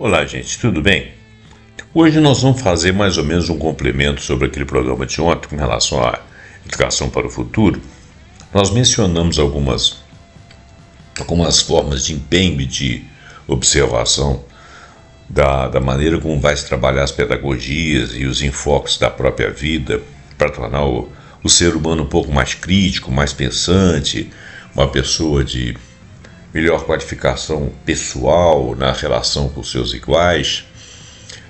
Olá, gente, tudo bem? Hoje nós vamos fazer mais ou menos um complemento sobre aquele programa de ontem com relação à educação para o futuro. Nós mencionamos algumas formas de empenho e de observação da maneira como vai se trabalhar as pedagogias e os enfoques da própria vida para tornar o ser humano um pouco mais crítico, mais pensante, uma pessoa de melhor qualificação pessoal na relação com seus iguais,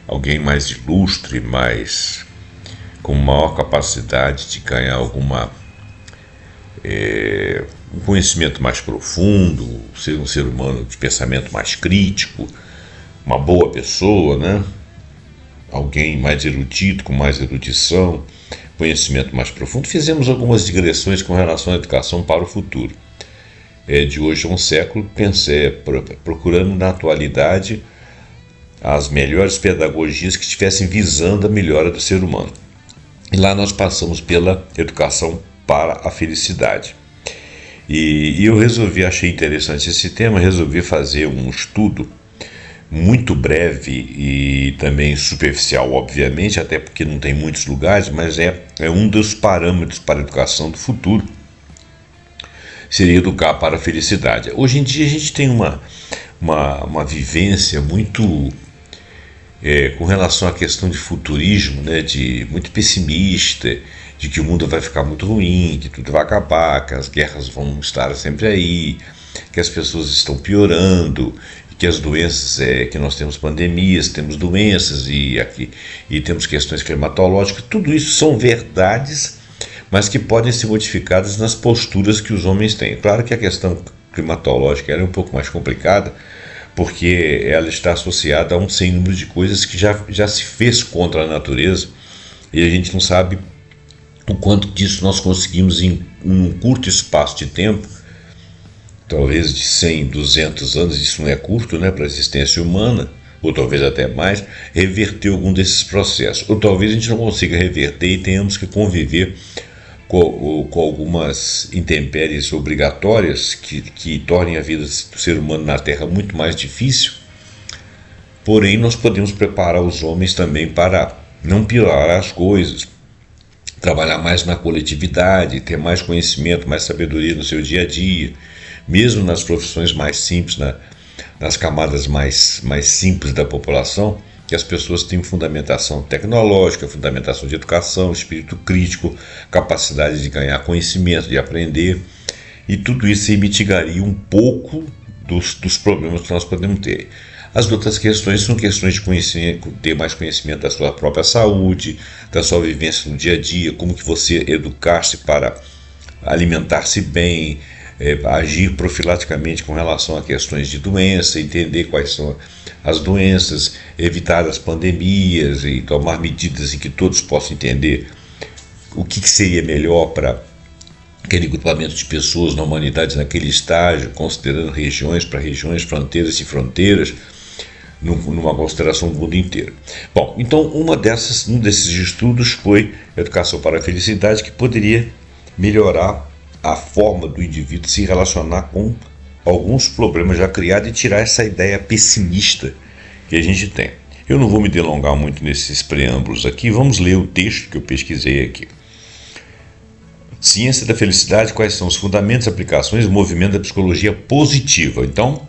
alguém mais ilustre, com maior capacidade de ganhar um conhecimento mais profundo, ser um ser humano de pensamento mais crítico, uma boa pessoa, né? Alguém mais erudito, com mais erudição, conhecimento mais profundo. Fizemos algumas digressões com relação à educação para o futuro. De hoje a um século, procurando na atualidade as melhores pedagogias que estivessem visando a melhora do ser humano. E lá nós passamos pela educação para a felicidade. E eu achei interessante esse tema, resolvi fazer um estudo muito breve e também superficial, obviamente, até porque não tem muitos lugares, mas é um dos parâmetros para a educação do futuro. Seria educar para a felicidade. Hoje em dia a gente tem uma vivência muito com relação à questão de futurismo, né, muito pessimista, de que o mundo vai ficar muito ruim, que tudo vai acabar, que as guerras vão estar sempre aí, que as pessoas estão piorando, que as doenças, que nós temos pandemias, temos doenças e temos questões climatológicas. Tudo isso são verdades, mas que podem ser modificadas nas posturas que os homens têm. Claro que a questão climatológica é um pouco mais complicada, porque ela está associada a um sem número de coisas que já se fez contra a natureza, e a gente não sabe o quanto disso nós conseguimos em um curto espaço de tempo, talvez de 100, 200 anos, isso não é curto, né, para a existência humana, ou talvez até mais, reverter algum desses processos. Ou talvez a gente não consiga reverter e tenhamos que conviver com algumas intempéries obrigatórias que tornem a vida do ser humano na Terra muito mais difícil. Porém, nós podemos preparar os homens também para não piorar as coisas, trabalhar mais na coletividade, ter mais conhecimento, mais sabedoria no seu dia a dia, mesmo nas profissões mais simples, nas camadas mais simples da população, que as pessoas têm fundamentação tecnológica, fundamentação de educação, espírito crítico, capacidade de ganhar conhecimento, de aprender, e tudo isso mitigaria um pouco dos problemas que nós podemos ter. As outras questões são questões de conhecimento, ter mais conhecimento da sua própria saúde, da sua vivência no dia a dia, como que você educar-se para alimentar-se bem, agir profilaticamente com relação a questões de doença, entender quais são as doenças, evitar as pandemias e tomar medidas em que todos possam entender o que seria melhor para aquele grupamento de pessoas na humanidade naquele estágio, considerando regiões, fronteiras e fronteiras, numa consideração do mundo inteiro. Bom, então um desses estudos foi Educação para a Felicidade, que poderia melhorar a forma do indivíduo se relacionar com alguns problemas já criados e tirar essa ideia pessimista que a gente tem. Eu não vou me delongar muito nesses preâmbulos aqui, vamos ler o texto que eu pesquisei aqui. Ciência da Felicidade, quais são os fundamentos, aplicações e movimento da psicologia positiva. Então,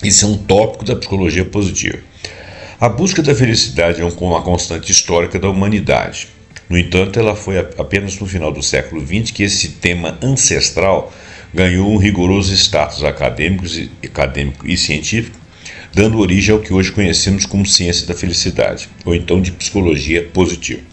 esse é um tópico da psicologia positiva. A busca da felicidade é uma constante histórica da humanidade. No entanto, ela foi apenas no final do século XX que esse tema ancestral ganhou um rigoroso status acadêmico e científico, dando origem ao que hoje conhecemos como ciência da felicidade, ou então de psicologia positiva.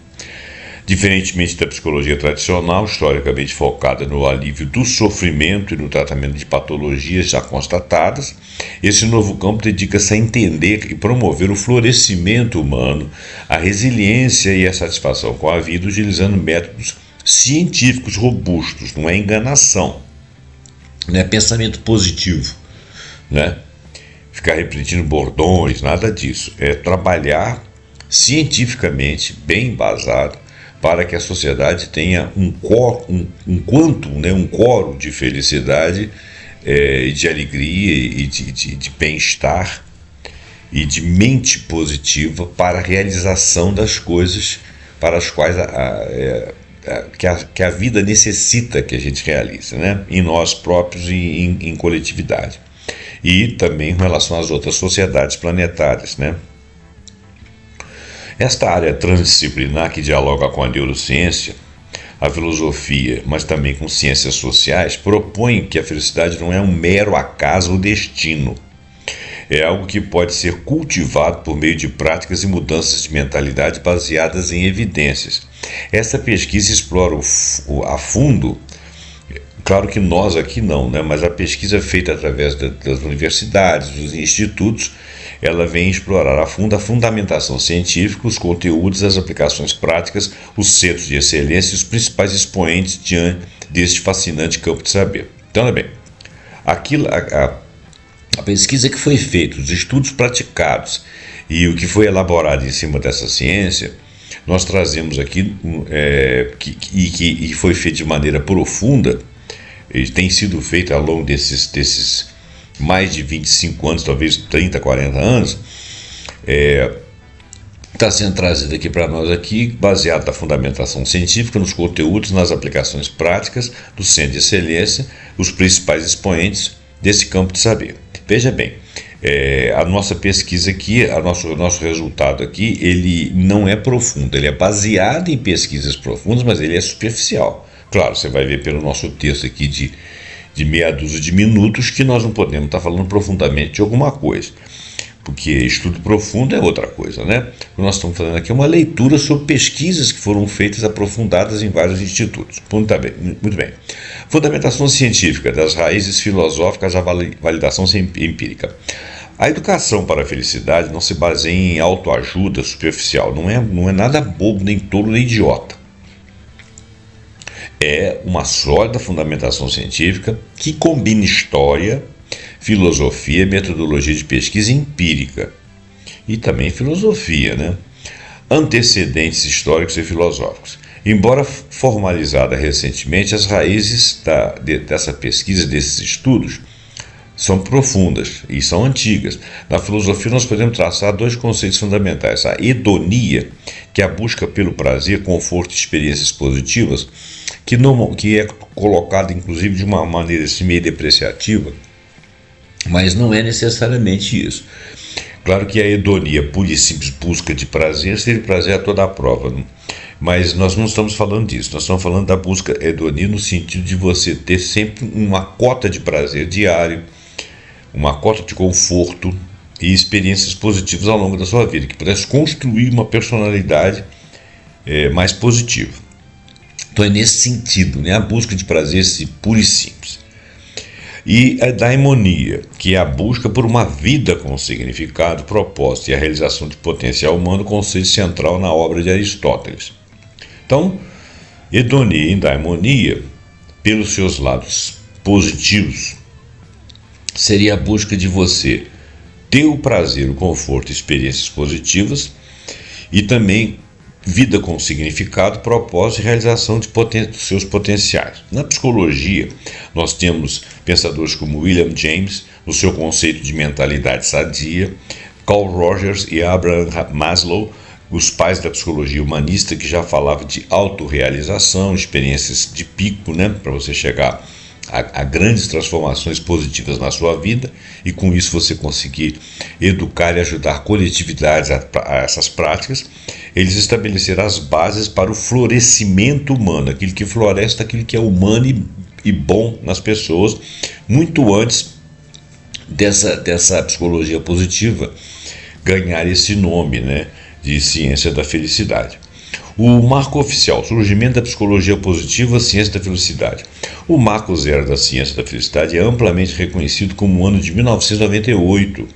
Diferentemente da psicologia tradicional, historicamente focada no alívio do sofrimento e no tratamento de patologias já constatadas, esse novo campo dedica-se a entender e promover o florescimento humano, a resiliência e a satisfação com a vida, utilizando métodos científicos robustos. Não é enganação, não é pensamento positivo, né? Ficar repetindo bordões, nada disso. É trabalhar cientificamente, bem embasado, para que a sociedade tenha um coro de felicidade, de alegria e de bem-estar e de mente positiva para a realização das coisas para as quais que a vida necessita que a gente realize, né? Em nós próprios e em coletividade. E também em relação às outras sociedades planetárias, né? Esta área transdisciplinar que dialoga com a neurociência, a filosofia, mas também com ciências sociais, propõe que a felicidade não é um mero acaso ou destino. É algo que pode ser cultivado por meio de práticas e mudanças de mentalidade baseadas em evidências. Essa pesquisa explora a fundo, claro que nós aqui não, né? Mas a pesquisa feita através das universidades, dos institutos, ela vem explorar a fundo a fundamentação científica, os conteúdos, as aplicações práticas, os centros de excelência e os principais expoentes diante deste fascinante campo de saber. Então, olha bem, a pesquisa que foi feita, os estudos praticados e o que foi elaborado em cima dessa ciência, nós trazemos aqui, que foi feito de maneira profunda, e tem sido feito ao longo desses mais de 25 anos, talvez 30, 40 anos, está sendo trazido aqui para nós aqui, baseado na fundamentação científica, nos conteúdos, nas aplicações práticas do Centro de Excelência, os principais expoentes desse campo de saber. Veja bem, a nossa pesquisa aqui, o nosso resultado aqui, ele não é profundo, ele é baseado em pesquisas profundas, mas ele é superficial. Claro, você vai ver pelo nosso texto aqui de meia dúzia de minutos que nós não podemos estar falando profundamente de alguma coisa, porque estudo profundo é outra coisa, né? O que nós estamos fazendo aqui é uma leitura sobre pesquisas que foram feitas aprofundadas em vários institutos. Muito bem. Fundamentação científica das raízes filosóficas à validação empírica. A educação para a felicidade não se baseia em autoajuda superficial, não é nada bobo, nem tolo, nem idiota. É uma sólida fundamentação científica que combina história, filosofia, metodologia de pesquisa empírica e também filosofia, né? Antecedentes históricos e filosóficos. Embora formalizada recentemente, as raízes dessa pesquisa, desses estudos, são profundas e são antigas. Na filosofia nós podemos traçar dois conceitos fundamentais: a hedonia, que é a busca pelo prazer, conforto e experiências positivas, que é colocada inclusive de uma maneira assim, meio depreciativa, mas não é necessariamente isso. Claro que a hedonia, pura e simples busca de prazer, seria prazer a toda a prova, não? Mas nós não estamos falando disso, nós estamos falando da busca hedonia no sentido de você ter sempre uma cota de prazer diário, uma cota de conforto e experiências positivas ao longo da sua vida, que pudesse construir uma personalidade mais positiva. Então é nesse sentido, né, a busca de prazer pura e simples. E a daimonia, que é a busca por uma vida com significado, propósito e a realização de potencial humano, conceito central na obra de Aristóteles. Então, hedonia e daimonia, pelos seus lados positivos, seria a busca de você ter o prazer, o conforto, experiências positivas e também vida com significado, propósito e realização de seus potenciais. Na psicologia, nós temos pensadores como William James, no seu conceito de mentalidade sadia, Carl Rogers e Abraham Maslow, os pais da psicologia humanista, que já falavam de autorrealização, experiências de pico, né, para você chegar a grandes transformações positivas na sua vida e com isso você conseguir educar e ajudar coletividades a essas práticas. Eles estabeleceram as bases para o florescimento humano, aquilo que floresce, aquilo que é humano e bom nas pessoas, muito antes dessa psicologia positiva ganhar esse nome, né, de ciência da felicidade. O marco oficial, surgimento da psicologia positiva, ciência da felicidade. O marco zero da ciência da felicidade é amplamente reconhecido como o ano de 1998,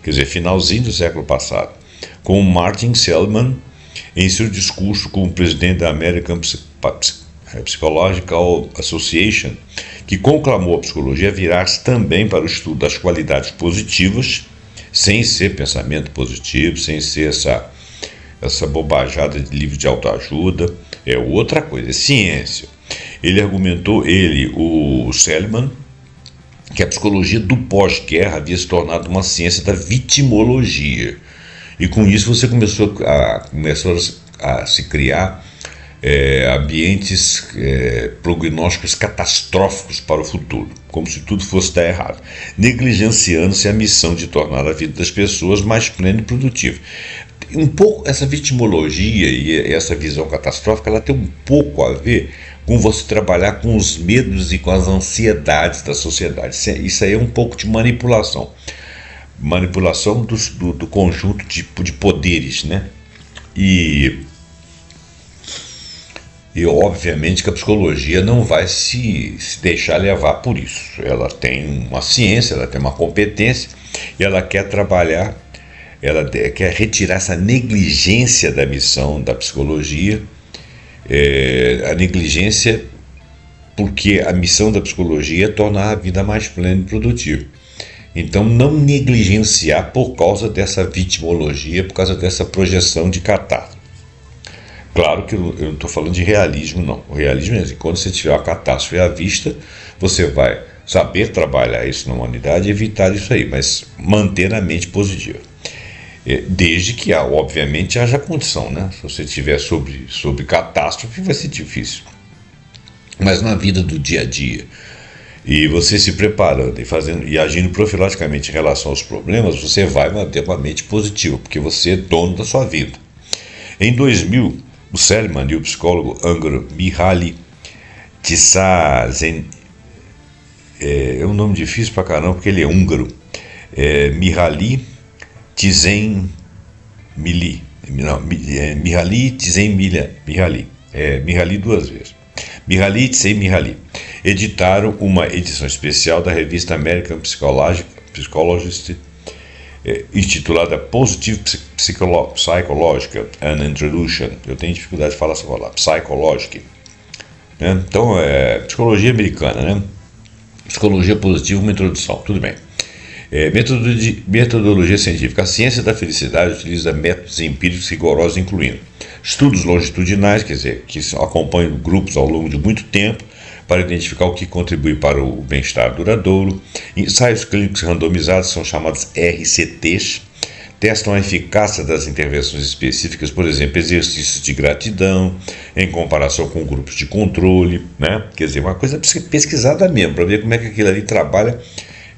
quer dizer, finalzinho do século passado, com Martin Seligman em seu discurso como presidente da American Psychological Association, que conclamou a psicologia virar-se também para o estudo das qualidades positivas, sem ser pensamento positivo, sem ser essa bobajada de livro de autoajuda, é outra coisa, é ciência. Ele argumentou, o Seligman, que a psicologia do pós-guerra havia se tornado uma ciência da vitimologia. E com isso você começou a se criar ambientes prognósticos catastróficos para o futuro, como se tudo fosse dar errado, negligenciando-se a missão de tornar a vida das pessoas mais plena e produtiva. Um pouco essa vitimologia e essa visão catastrófica, ela tem um pouco a ver com você trabalhar com os medos e com as ansiedades da sociedade. Isso aí é um pouco de manipulação do conjunto de poderes, né? E obviamente que a psicologia não vai se deixar levar por isso. Ela tem uma ciência, ela tem uma competência e ela quer trabalhar, ela quer retirar essa negligência da missão da psicologia, a negligência, porque a missão da psicologia é tornar a vida mais plena e produtiva. Então não negligenciar por causa dessa vitimologia, por causa dessa projeção de catástrofe. Claro que eu não estou falando de realismo, não. O realismo é assim, quando você tiver uma catástrofe à vista, você vai saber trabalhar isso na humanidade e evitar isso aí, mas manter a mente positiva. Desde que, obviamente, haja condição, né? Se você estiver sobre catástrofe, vai ser difícil. Mas na vida do dia a dia, e você se preparando e agindo profilaticamente em relação aos problemas, você vai manter uma mente positiva, porque você é dono da sua vida. Em 2000, o Seligman e o psicólogo húngaro Mihaly Csikszentmihalyi, é um nome difícil pra caramba, porque ele é húngaro, Mihaly Csikszentmihalyi, Mihaly duas vezes, Mihaly Csikszentmihalyi, editaram uma edição especial da revista American Psychologist, intitulada Positive Psychological and Introduction. Eu tenho dificuldade de falar essa palavra, Psychological, né? Então, psicologia americana, né? Psicologia positiva, uma introdução, tudo bem. Metodologia científica. A ciência da felicidade utiliza métodos empíricos rigorosos, incluindo estudos longitudinais, quer dizer, que acompanham grupos ao longo de muito tempo, para identificar o que contribui para o bem-estar duradouro. Ensaios clínicos randomizados são chamados RCTs, testam a eficácia das intervenções específicas, por exemplo, exercícios de gratidão, em comparação com grupos de controle, né? Quer dizer, uma coisa pesquisada mesmo, para ver como é que aquilo ali trabalha.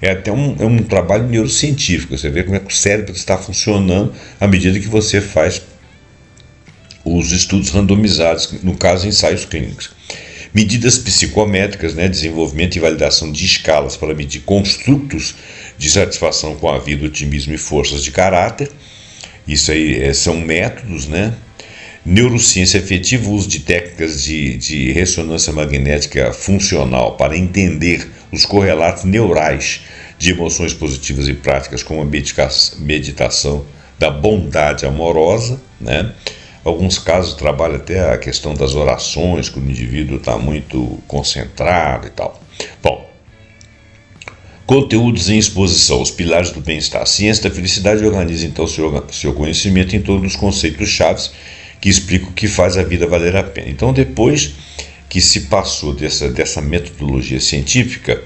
É até um trabalho neurocientífico, você vê como é que o cérebro está funcionando à medida que você faz os estudos randomizados, no caso, ensaios clínicos. Medidas psicométricas, né, desenvolvimento e validação de escalas para medir construtos de satisfação com a vida, otimismo e forças de caráter. Isso aí são métodos, né? Neurociência efetiva, uso de técnicas de ressonância magnética funcional para entender os correlatos neurais de emoções positivas e práticas, como a meditação da bondade amorosa, né? Alguns casos trabalham até a questão das orações, que o indivíduo está muito concentrado e tal. Bom, conteúdos em exposição, os pilares do bem-estar. A ciência da felicidade organiza então seu conhecimento em torno dos conceitos chaves que explicam o que faz a vida valer a pena. Então, depois que se passou dessa metodologia científica,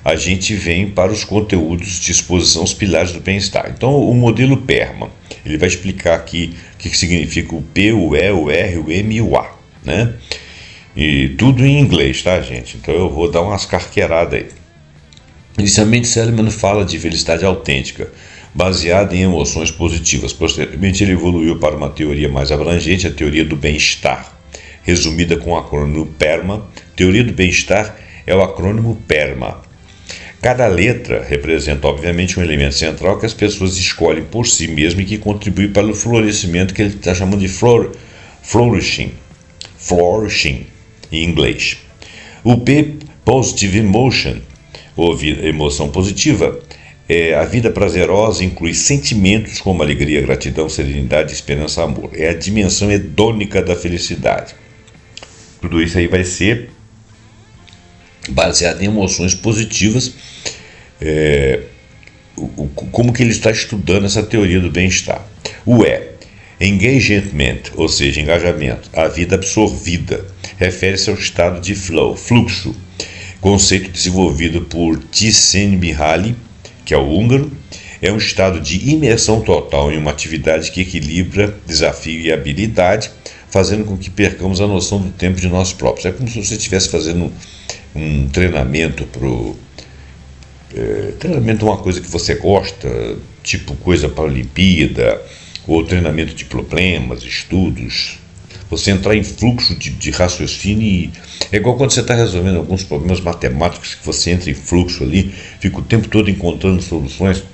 a gente vem para os conteúdos de exposição, os pilares do bem-estar. Então, o modelo PERMA, ele vai explicar aqui o que significa o P, o E, o R, o M e o A, né? E tudo em inglês, tá, gente? Então eu vou dar umas carqueiradas aí. Inicialmente, Seligman fala de felicidade autêntica, baseada em emoções positivas. Posteriormente, ele evoluiu para uma teoria mais abrangente, a teoria do bem-estar, resumida com o acrônimo PERMA. Teoria do bem-estar é o acrônimo PERMA. Cada letra representa, obviamente, um elemento central que as pessoas escolhem por si mesmas e que contribui para o florescimento, que ele está chamando de flourishing, em inglês. O P, Positive Emotion, ou emoção positiva, a vida prazerosa inclui sentimentos como alegria, gratidão, serenidade, esperança, amor. É a dimensão hedônica da felicidade. Tudo isso aí vai ser baseado em emoções positivas, como que ele está estudando essa teoria do bem-estar. O E, engagement, ou seja, engajamento, a vida absorvida, refere-se ao estado de flow, fluxo, conceito desenvolvido por Csikszentmihalyi, que é o húngaro, é um estado de imersão total em uma atividade que equilibra desafio e habilidade, fazendo com que percamos a noção do tempo de nós próprios. É como se você estivesse fazendo um treinamento treinamento de uma coisa que você gosta, tipo coisa para a Olimpíada, ou treinamento de problemas, estudos. Você entrar em fluxo de raciocínio é igual quando você está resolvendo alguns problemas matemáticos, que você entra em fluxo ali, fica o tempo todo encontrando soluções.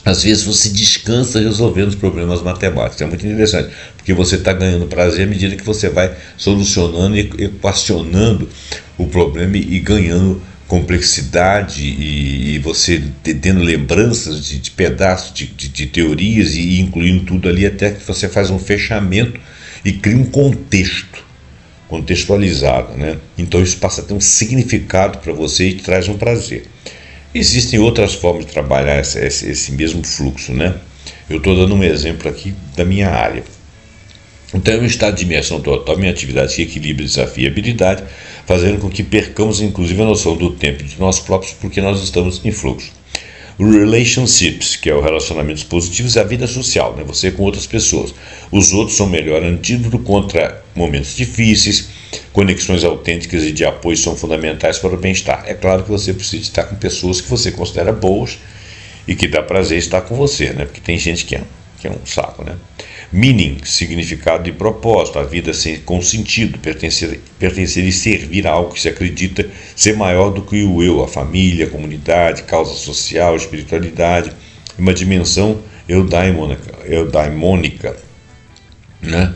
Às vezes você descansa resolvendo os problemas matemáticos. É muito interessante, porque você está ganhando prazer à medida que você vai solucionando e equacionando o problema e ganhando complexidade e você tendo lembranças de pedaços de teorias e incluindo tudo ali até que você faz um fechamento e cria um contextualizado, né? Então isso passa a ter um significado para você e te traz um prazer. Existem outras formas de trabalhar esse mesmo fluxo, né? Eu estou dando um exemplo aqui da minha área. Então é um estado de imersão total em atividade que equilibra desafio e habilidade, fazendo com que percamos inclusive a noção do tempo de nós próprios, porque nós estamos em fluxo. Relationships, que é o relacionamentos positivos, é a vida social, né? Você com outras pessoas. Os outros são o melhor antídoto contra momentos difíceis. Conexões autênticas e de apoio são fundamentais para o bem-estar. É claro que você precisa estar com pessoas que você considera boas e que dá prazer estar com você, né? Porque tem gente que é um saco, né? Meaning, significado e propósito, a vida com sentido, pertencer e servir a algo que se acredita ser maior do que o eu, a família, a comunidade, causa social, espiritualidade, uma dimensão eudaimônica, né?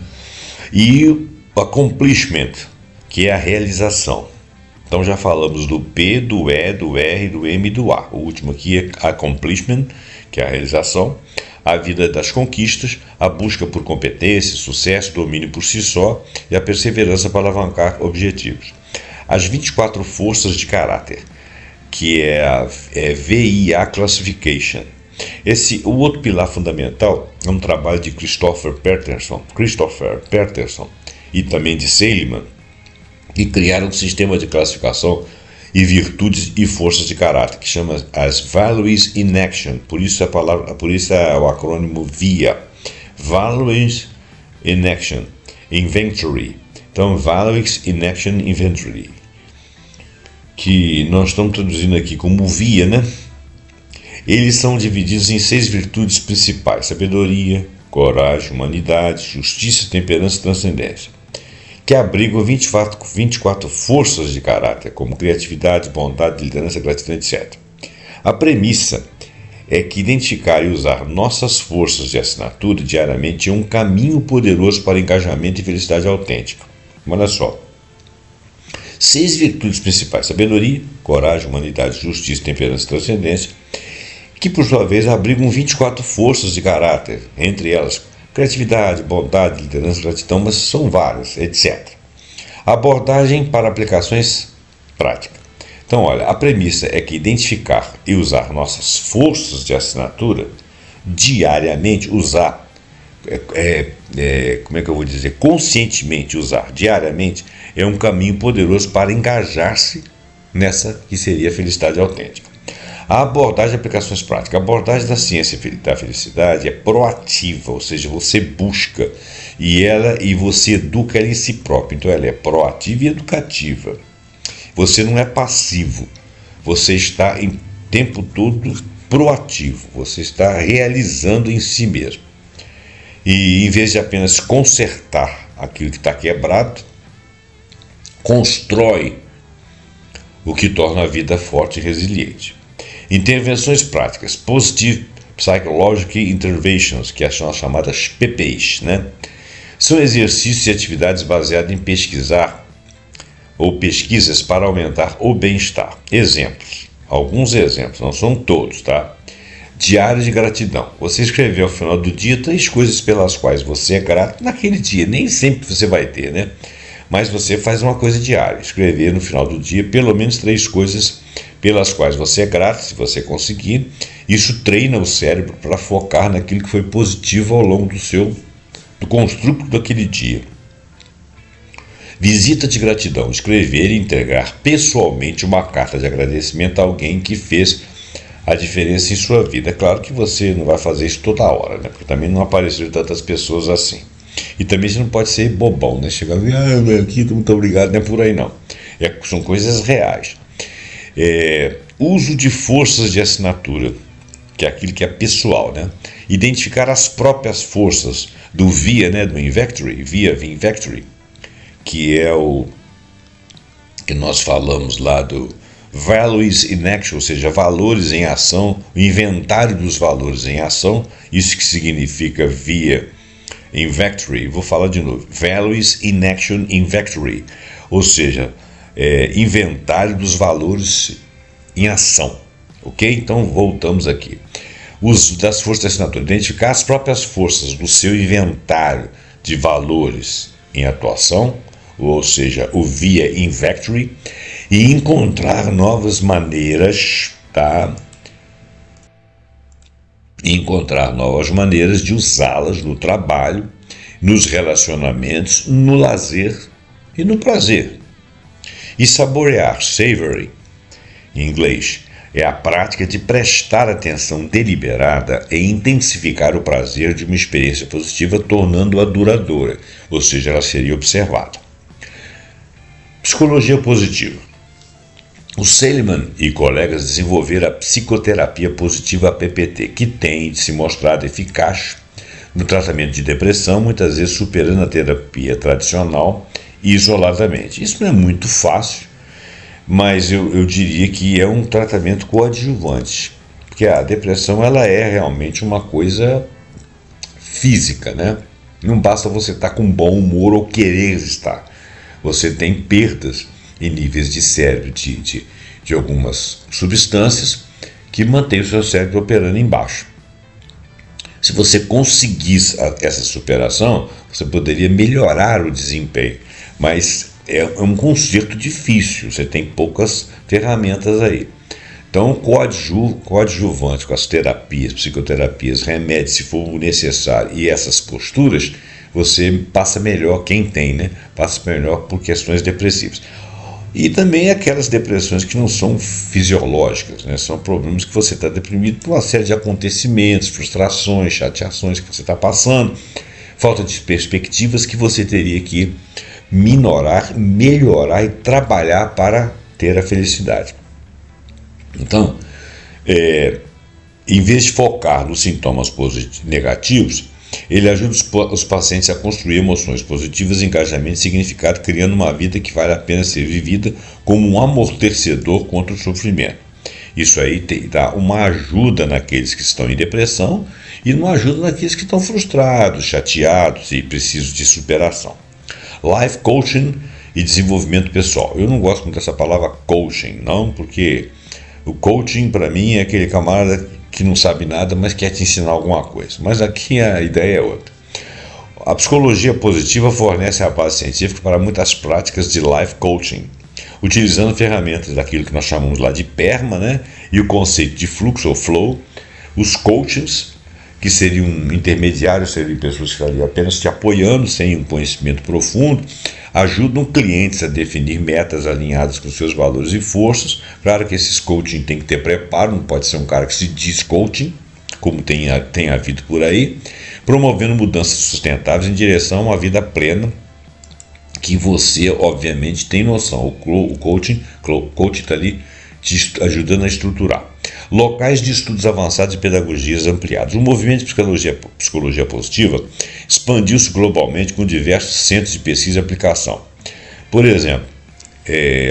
E o accomplishment, que é a realização. Então já falamos do P, do E, do R, do M e do A. O último aqui é accomplishment, que é a realização. A vida das conquistas, a busca por competência, sucesso, domínio por si só e a perseverança para alavancar objetivos. As 24 forças de caráter, que é a VIA Classification. O outro pilar fundamental é um trabalho de Christopher Peterson e também de Seligman, que criaram um sistema de classificação e virtudes e forças de caráter, que chama as Values in Action. Por isso é o acrônimo VIA. Values in Action Inventory. Então, Values in Action Inventory, que nós estamos traduzindo aqui como VIA, né? Eles são divididos em 6 virtudes principais: sabedoria, coragem, humanidade, justiça, temperança e transcendência, que abrigam 24 forças de caráter, como criatividade, bondade, liderança, gratidão, etc. A premissa é que identificar e usar nossas forças de assinatura diariamente é um caminho poderoso para engajamento e felicidade autêntica. Olha só. 6 virtudes principais: sabedoria, coragem, humanidade, justiça, temperança e transcendência, que por sua vez abrigam 24 forças de caráter, entre elas criatividade, bondade, liderança, gratidão, mas são várias, etc. Abordagem para aplicações práticas. Então, olha, a premissa é que identificar e usar nossas forças de assinatura diariamente, conscientemente usar diariamente, é um caminho poderoso para engajar-se nessa que seria a felicidade autêntica. A abordagem de aplicações práticas. A abordagem da ciência da felicidade é proativa, ou seja, você busca e você educa ela em si próprio. Então ela é proativa e educativa. Você não é passivo, você está em tempo todo proativo, você está realizando em si mesmo. E em vez de apenas consertar aquilo que está quebrado, constrói o que torna a vida forte e resiliente. Intervenções práticas, Positive Psychological Interventions, que são as chamadas PPIs, né? São exercícios e atividades baseadas em pesquisas para aumentar o bem-estar. Exemplos, alguns exemplos, não são todos, tá? Diário de gratidão. Você escreveu ao final do dia 3 coisas pelas quais você é grato naquele dia. Nem sempre você vai ter, né? Mas você faz uma coisa diária. Escrever no final do dia pelo menos 3 coisas pelas quais você é grato, se você conseguir. Isso treina o cérebro para focar naquilo que foi positivo ao longo do construto daquele dia. Visita de gratidão, escrever e entregar pessoalmente uma carta de agradecimento a alguém que fez a diferença em sua vida. É claro que você não vai fazer isso toda hora, né? Porque também não apareceram tantas pessoas assim. E também você não pode ser bobão, né? Chegar e aqui, muito obrigado, não é por aí não. São coisas reais. Uso de forças de assinatura, que é aquilo que é pessoal, né? Identificar as próprias forças do VIA, né? Do Invectory, Invectory, que é o que nós falamos lá do Values in Action, ou seja, valores em ação, o inventário dos valores em ação, isso que significa VIA Invectory. Vou falar de novo, Values in Action Invectory, ou seja, inventário dos valores em ação, ok? Então voltamos aqui. Uso das forças de assinatura, identificar as próprias forças do seu inventário de valores em atuação, ou seja, o VIA Invectory, e encontrar novas maneiras, tá? Encontrar novas maneiras de usá-las no trabalho, nos relacionamentos, no lazer e no prazer. E saborear, savory, em inglês, é a prática de prestar atenção deliberada e intensificar o prazer de uma experiência positiva, tornando-a duradoura, ou seja, ela seria observada. Psicologia positiva. O Seligman e colegas desenvolveram a psicoterapia positiva PPT, que tem se mostrado eficaz no tratamento de depressão, muitas vezes superando a terapia tradicional isoladamente. Isso não é muito fácil, mas eu diria que é um tratamento coadjuvante, porque a depressão ela é realmente uma coisa física, né? Não basta você estar com bom humor ou querer estar. Você tem perdas em níveis de cérebro de algumas substâncias que mantêm o seu cérebro operando embaixo. Se você conseguisse essa superação, você poderia melhorar o desempenho, mas é um conserto difícil, você tem poucas ferramentas aí. Então, coadjuvante com as terapias, psicoterapias, remédios, se for necessário, e essas posturas, você passa melhor, quem tem, né? Passa melhor por questões depressivas. E também aquelas depressões que não são fisiológicas, né? São problemas que você está deprimido por uma série de acontecimentos, frustrações, chateações que você está passando, falta de perspectivas que você teria que minorar, melhorar e trabalhar para ter a felicidade. Então, em vez de focar nos sintomas negativos, ele ajuda os pacientes a construir emoções positivas, engajamento e significado, criando uma vida que vale a pena ser vivida como um amortecedor contra o sofrimento. Isso aí dá uma ajuda naqueles que estão em depressão e uma ajuda naqueles que estão frustrados, chateados e precisam de superação. Life Coaching e desenvolvimento pessoal. Eu não gosto muito dessa palavra coaching, não, porque o coaching para mim é aquele camarada que não sabe nada, mas quer te ensinar alguma coisa. Mas aqui a ideia é outra. A psicologia positiva fornece a base científica para muitas práticas de life coaching, utilizando ferramentas daquilo que nós chamamos lá de PERMA, né? E o conceito de fluxo ou flow. Os coaches, que seriam intermediários, seriam pessoas que estariam apenas te apoiando, sem um conhecimento profundo, ajudam clientes a definir metas alinhadas com seus valores e forças. Claro que esses coaching tem que ter preparo, não pode ser um cara que se diz coaching, como tem havido por aí, promovendo mudanças sustentáveis em direção a uma vida plena, que você, obviamente, tem noção. O coaching está ali te ajudando a estruturar. Locais de estudos avançados e pedagogias ampliados. O movimento de psicologia positiva expandiu-se globalmente com diversos centros de pesquisa e aplicação. Por exemplo,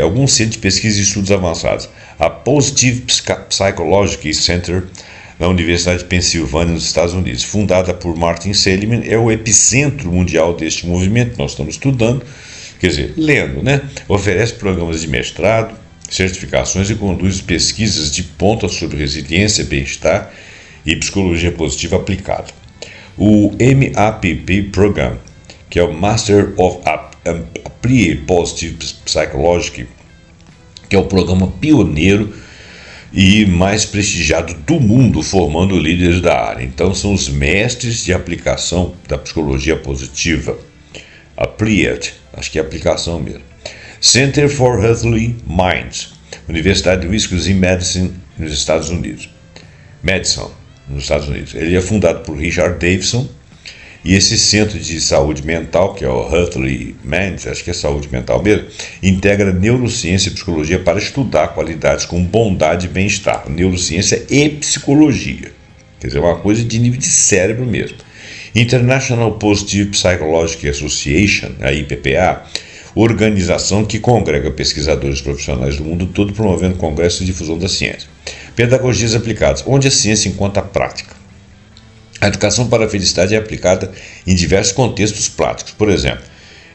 alguns centros de pesquisa e estudos avançados. A Positive Psychology Center, na Universidade de Pensilvânia, nos Estados Unidos, fundada por Martin Seligman, é o epicentro mundial deste movimento. Nós estamos estudando, quer dizer, lendo, né? Oferece programas de mestrado, certificações e conduz pesquisas de ponta sobre resiliência, bem-estar e psicologia positiva aplicada. O MAPP Program, que é o Master of Applied Positive Psychology, que é o programa pioneiro e mais prestigiado do mundo, formando líderes da área. Então, são os mestres de aplicação da psicologia positiva Applied, acho que é aplicação mesmo. Center for Healthy Minds, Universidade de Wisconsin-Madison, nos Estados Unidos. Madison, nos Estados Unidos. Ele é fundado por Richard Davidson, e esse centro de saúde mental, que é o Healthy Minds, acho que é saúde mental mesmo, integra neurociência e psicologia para estudar qualidades como bondade e bem-estar, neurociência e psicologia. Quer dizer, uma coisa de nível de cérebro mesmo. International Positive Psychological Association, a IPPA, organização que congrega pesquisadores profissionais do mundo todo, promovendo congressos de difusão da ciência. Pedagogias aplicadas, onde a ciência encontra a prática. A educação para a felicidade é aplicada em diversos contextos práticos. Por exemplo,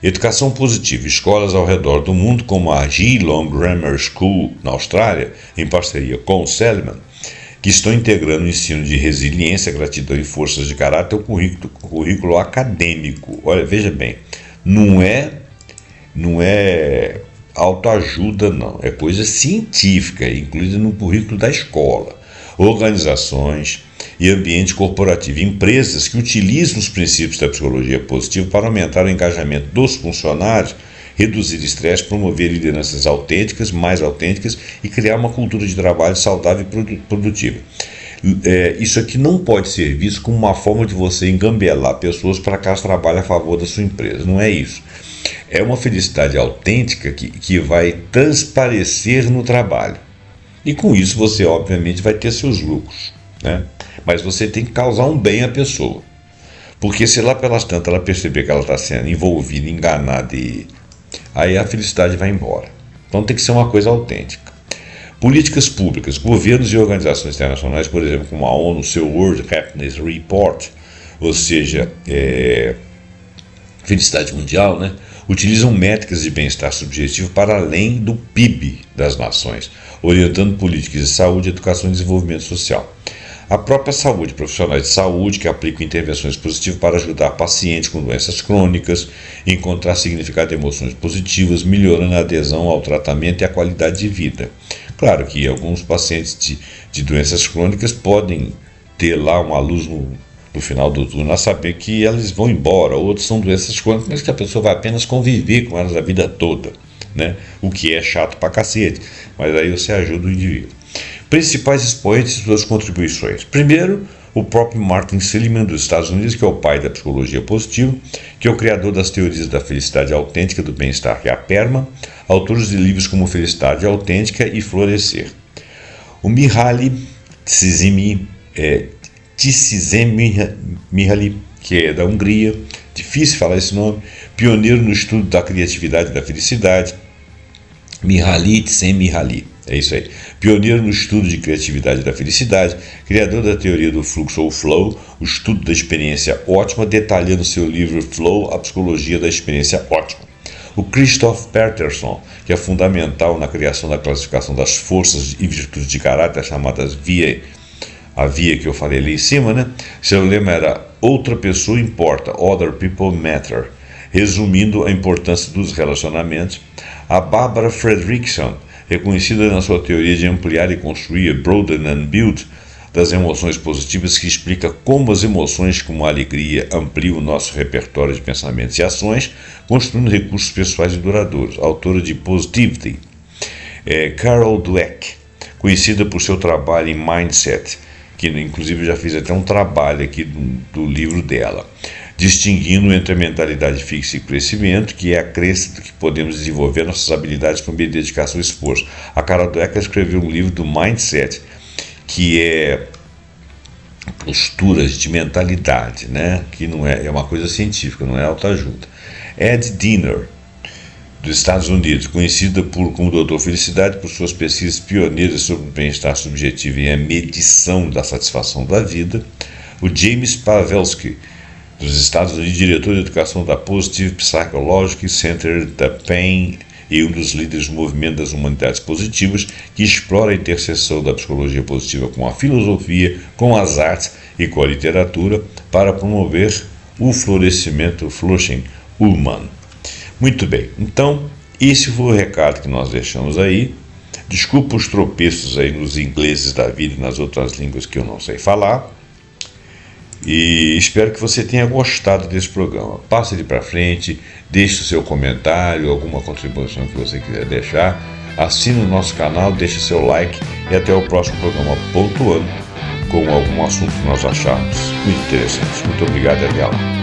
educação positiva, escolas ao redor do mundo, como a Geelong Grammar School, na Austrália, em parceria com o Seligman, que estão integrando o ensino de resiliência, gratidão e forças de caráter ao currículo acadêmico. Olha, veja bem, não é autoajuda, não. É coisa científica, incluída no currículo da escola. Organizações e ambiente corporativo. Empresas que utilizam os princípios da psicologia positiva para aumentar o engajamento dos funcionários, reduzir estresse, promover lideranças autênticas, mais autênticas e criar uma cultura de trabalho saudável e produtiva. Isso aqui não pode ser visto como uma forma de você engambelar pessoas para que elas trabalhem a favor da sua empresa. Não é isso. É uma felicidade autêntica que vai transparecer no trabalho. E com isso você, obviamente, vai ter seus lucros, né? Mas você tem que causar um bem à pessoa. Porque se lá pelas tantas ela perceber que ela está sendo envolvida, enganada, aí a felicidade vai embora. Então tem que ser uma coisa autêntica. Políticas públicas, governos e organizações internacionais, por exemplo, como a ONU, seu World Happiness Report, ou seja, felicidade mundial, né? Utilizam métricas de bem-estar subjetivo para além do PIB das nações, orientando políticas de saúde, educação e desenvolvimento social. A própria saúde, profissionais de saúde que aplicam intervenções positivas para ajudar pacientes com doenças crônicas, encontrar significado de emoções positivas, melhorando a adesão ao tratamento e a qualidade de vida. Claro que alguns pacientes de doenças crônicas podem ter lá uma luz no final do túnel a saber que elas vão embora, outros são doenças crônicas, mas que a pessoa vai apenas conviver com elas a vida toda, né? O que é chato pra cacete, mas aí você ajuda o indivíduo. Principais expoentes de suas contribuições. Primeiro, o próprio Martin Seligman, dos Estados Unidos, que é o pai da psicologia positiva, que é o criador das teorias da felicidade autêntica, do bem-estar, que é a PERMA, autores de livros como Felicidade Autêntica e Florescer. O Mihaly Csikszentmihalyi, que é da Hungria, difícil falar esse nome, pioneiro no estudo da criatividade e da felicidade. Mihaly Csikszentmihalyi, é isso aí. Pioneiro no estudo de criatividade e da felicidade, criador da teoria do fluxo ou flow, o estudo da experiência ótima, detalhando seu livro Flow, a psicologia da experiência ótima. O Christoph Peterson, que é fundamental na criação da classificação das forças e virtudes de caráter, chamadas a via que eu falei ali em cima, né? Seu lema era outra pessoa importa, other people matter, resumindo a importância dos relacionamentos. A Barbara Fredrickson, reconhecida na sua teoria de ampliar e construir, broaden and build, das emoções positivas, que explica como as emoções como a alegria ampliam o nosso repertório de pensamentos e ações, construindo recursos pessoais e duradouros. Autora de Positivity. Carol Dweck, conhecida por seu trabalho em Mindset, que inclusive eu já fiz até um trabalho aqui do livro dela, distinguindo entre a mentalidade fixa e crescimento, que é a crença que podemos desenvolver nossas habilidades com dedicação e esforço. A Carol Dweck escreveu um livro do Mindset, que é posturas de mentalidade, né? Que não é uma coisa científica, não é autoajuda. Ed Diener, dos Estados Unidos, conhecida como Doutor Felicidade por suas pesquisas pioneiras sobre o bem-estar subjetivo e a medição da satisfação da vida. O James Pavelsky, dos Estados Unidos, diretor de educação da Positive Psychological Center da Penn e um dos líderes do movimento das humanidades positivas, que explora a interseção da psicologia positiva com a filosofia, com as artes e com a literatura para promover o florescimento, o flourishing humano. Muito bem, então esse foi o recado que nós deixamos aí. Desculpa os tropeços aí nos ingleses da vida e nas outras línguas que eu não sei falar. E espero que você tenha gostado desse programa. Passe ele para frente, deixe o seu comentário, alguma contribuição que você quiser deixar. Assine o nosso canal, deixe seu like e até o próximo programa pontuando com algum assunto que nós acharmos muito interessante. Muito obrigado e até lá.